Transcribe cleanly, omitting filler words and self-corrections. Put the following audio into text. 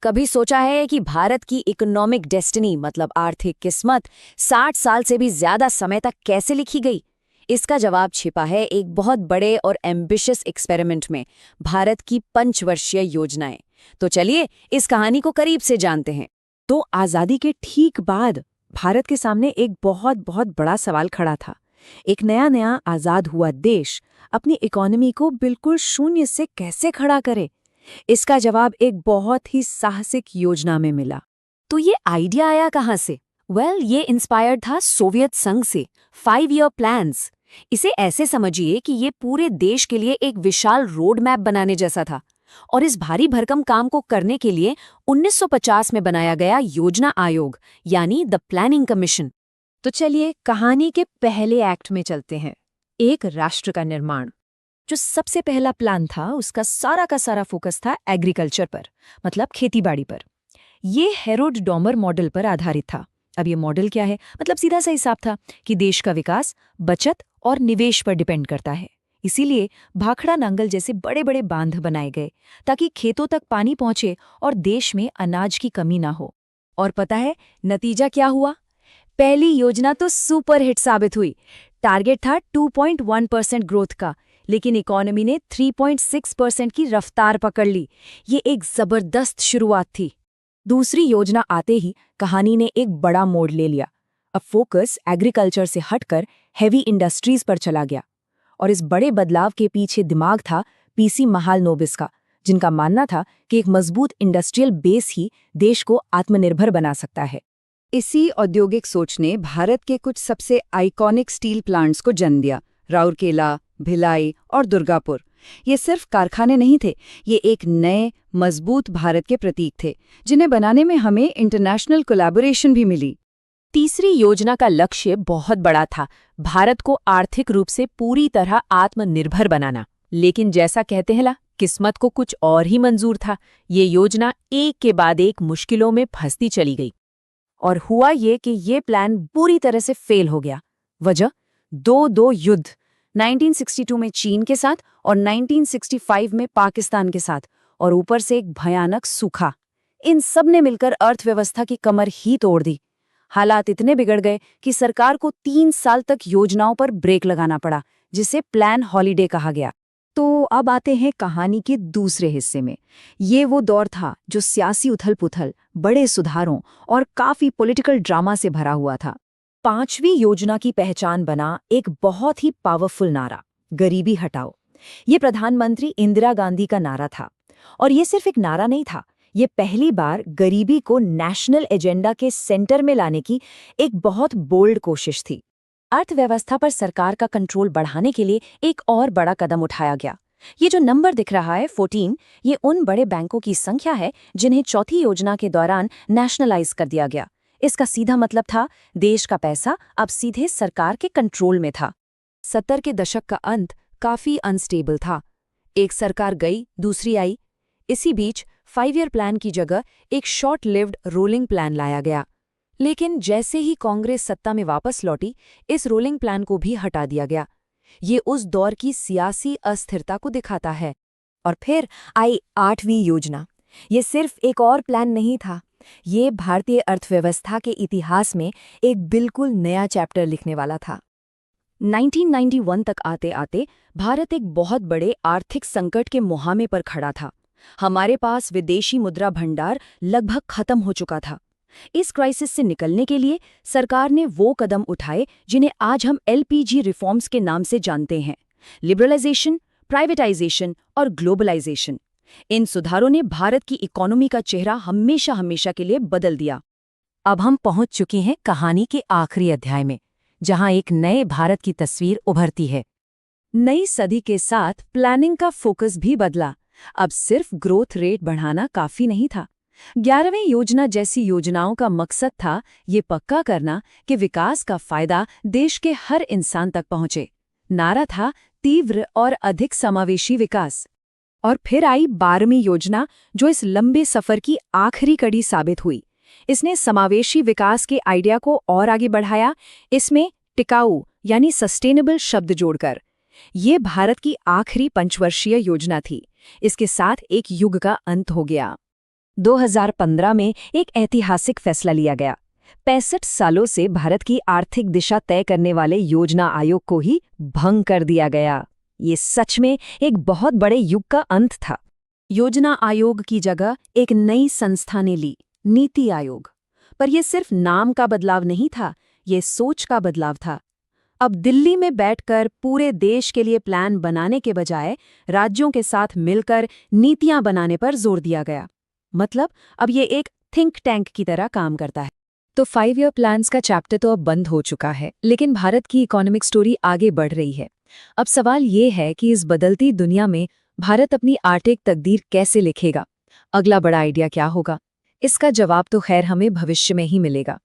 कभी सोचा है कि भारत की इकोनॉमिक डेस्टिनी मतलब आर्थिक किस्मत 60 साल से भी ज्यादा समय तक कैसे लिखी गई? इसका जवाब छिपा है एक बहुत बड़े और एम्बिशियस एक्सपेरिमेंट में, भारत की पंचवर्षीय योजनाएं। तो चलिए इस कहानी को करीब से जानते हैं। तो आज़ादी के ठीक बाद भारत के सामने एक बहुत बहुत बड़ा सवाल खड़ा था। एक नया नया आज़ाद हुआ देश अपनी इकोनॉमी को बिल्कुल शून्य से कैसे खड़ा करे? इसका जवाब एक बहुत ही साहसिक योजना में मिला। तो ये आइडिया आया कहाँ से? ये इंस्पायर्ड था सोवियत संघ से। 5 ईयर प्लान्स। इसे ऐसे समझिए कि ये पूरे देश के लिए एक विशाल रोड मैप बनाने जैसा था। और इस भारी भरकम काम को करने के लिए 1950 में बनाया गया योजना आयोग यानी द प्लानिंग कमीशन। तो चलिए कहानी के पहले एक्ट में चलते हैं, एक राष्ट्र का निर्माण। जो सबसे पहला प्लान था उसका सारा फोकस था एग्रीकल्चर पर, मतलब खेतीबाड़ी पर। ये हेरोड डॉमर मॉडल पर आधारित था। अब ये मॉडल क्या है? मतलब सीधा सा हिसाब था कि देश का विकास बचत और निवेश पर डिपेंड करता है। इसीलिए भाखड़ा नांगल जैसे बड़े बड़े बांध बनाए गए ताकि खेतों तक पानी पहुंचे और देश में अनाज की कमी ना हो। और पता है नतीजा क्या हुआ? पहली योजना तो सुपर हिट साबित हुई। टारगेट था 2.1% ग्रोथ का, लेकिन इकोनॉमी ने 3.6% की रफ्तार पकड़ ली। ये एक जबरदस्त शुरुआत थी। दूसरी योजना आते ही कहानी ने एक बड़ा मोड़ ले लिया। अब फोकस एग्रीकल्चर से हटकर हेवी इंडस्ट्रीज पर चला गया। और इस बड़े बदलाव के पीछे दिमाग था पीसी महालनोबिस का, जिनका मानना था कि एक मजबूत इंडस्ट्रियल बेस ही देश को आत्मनिर्भर बना सकता है। इसी औद्योगिक सोच ने भारत के कुछ सबसे आइकॉनिक स्टील प्लांट्स को जन्म दिया। राउरकेला, भिलाई और दुर्गापुर। ये सिर्फ कारखाने नहीं थे, ये एक नए मजबूत भारत के प्रतीक थे, जिन्हें बनाने में हमें इंटरनेशनल कोलैबोरेशन भी मिली। तीसरी योजना का लक्ष्य बहुत बड़ा था, भारत को आर्थिक रूप से पूरी तरह आत्मनिर्भर बनाना। लेकिन जैसा कहते हैं ना, किस्मत को कुछ और ही मंजूर था। ये योजना एक के बाद एक मुश्किलों में फंसती चली गई। और हुआ ये कि ये प्लान पूरी तरह से फेल हो गया। वजह दो युद्ध, 1962 में चीन के साथ और 1965 में पाकिस्तान के साथ, और ऊपर से एक भयानक सूखा। इन सब ने मिलकर अर्थव्यवस्था की कमर ही तोड़ दी। हालात इतने बिगड़ गए कि सरकार को 3 साल तक योजनाओं पर ब्रेक लगाना पड़ा, जिसे प्लान हॉलीडे कहा गया। तो अब आते हैं कहानी के दूसरे हिस्से में। ये वो दौर था जो सियासी उथल-पुथल, बड़े सुधारों और काफी पॉलिटिकल ड्रामा से भरा हुआ था। पांचवी योजना की पहचान बना एक बहुत ही पावरफुल नारा, गरीबी हटाओ। ये प्रधानमंत्री इंदिरा गांधी का नारा था। और ये सिर्फ एक नारा नहीं था, ये पहली बार गरीबी को नेशनल एजेंडा के सेंटर में लाने की एक बहुत बोल्ड कोशिश थी। अर्थव्यवस्था पर सरकार का कंट्रोल बढ़ाने के लिए एक और बड़ा कदम उठाया गया। ये जो नंबर दिख रहा है 14, ये उन बड़े बैंकों की संख्या है जिन्हें चौथी योजना के दौरान नेशनलाइज कर दिया गया। इसका सीधा मतलब था देश का पैसा अब सीधे सरकार के कंट्रोल में था। 70 के दशक का अंत काफी अनस्टेबल था। एक सरकार गई, दूसरी आई। इसी बीच 5 ईयर प्लान की जगह एक शॉर्ट लिव्ड रोलिंग प्लान लाया गया। लेकिन जैसे ही कांग्रेस सत्ता में वापस लौटी, इस रोलिंग प्लान को भी हटा दिया गया। ये उस दौर की सियासी अस्थिरता को दिखाता है। और फिर आई 8वीं योजना। ये सिर्फ एक और प्लान नहीं था, ये भारतीय अर्थव्यवस्था के इतिहास में एक बिल्कुल नया चैप्टर लिखने वाला था। 1991 तक आते आते भारत एक बहुत बड़े आर्थिक संकट के मुहामे पर खड़ा था। हमारे पास विदेशी मुद्रा भंडार लगभग खत्म हो चुका था। इस क्राइसिस से निकलने के लिए सरकार ने वो कदम उठाए जिन्हें आज हम LPG रिफॉर्म्स के नाम से जानते हैं: लिबरलाइजेशन, प्राइवेटाइजेशन और ग्लोबलाइजेशन। इन सुधारों ने भारत की इकोनॉमी का चेहरा हमेशा के लिए बदल दिया। अब हम पहुंच चुके हैं कहानी के आखिरी अध्याय में, जहां एक नए भारत की तस्वीर उभरती है। नई सदी के साथ प्लानिंग का फोकस भी बदला। अब सिर्फ ग्रोथ रेट बढ़ाना काफी नहीं था। 11वीं योजना जैसी योजनाओं का मकसद था ये पक्का करना कि विकास का फायदा देश के हर इंसान तक पहुंचे। नारा था तीव्र और अधिक समावेशी विकास। और फिर आई 12वीं योजना, जो इस लंबे सफर की आखिरी कड़ी साबित हुई। इसने समावेशी विकास के आइडिया को और आगे बढ़ाया, इसमें टिकाऊ यानी सस्टेनेबल शब्द जोड़कर। ये भारत की आखिरी पंचवर्षीय योजना थी। इसके साथ एक युग का अंत हो गया। 2015 में एक ऐतिहासिक फैसला लिया गया। 65 सालों से भारत की आर्थिक दिशा तय करने वाले योजना आयोग को ही भंग कर दिया गया। ये सच में एक बहुत बड़े युग का अंत था। योजना आयोग की जगह एक नई संस्था ने ली, नीति आयोग। पर यह सिर्फ नाम का बदलाव नहीं था, ये सोच का बदलाव था। अब दिल्ली में बैठकर पूरे देश के लिए प्लान बनाने के बजाय राज्यों के साथ मिलकर नीतियां बनाने पर जोर दिया गया। मतलब अब ये एक थिंक टैंक की तरह काम करता है। तो 5 ईयर प्लान्स का चैप्टर तो अब बंद हो चुका है, लेकिन भारत की इकोनॉमिक स्टोरी आगे बढ़ रही है। अब सवाल ये है कि इस बदलती दुनिया में भारत अपनी आर्थिक तकदीर कैसे लिखेगा? अगला बड़ा आइडिया क्या होगा? इसका जवाब तो खैर हमें भविष्य में ही मिलेगा।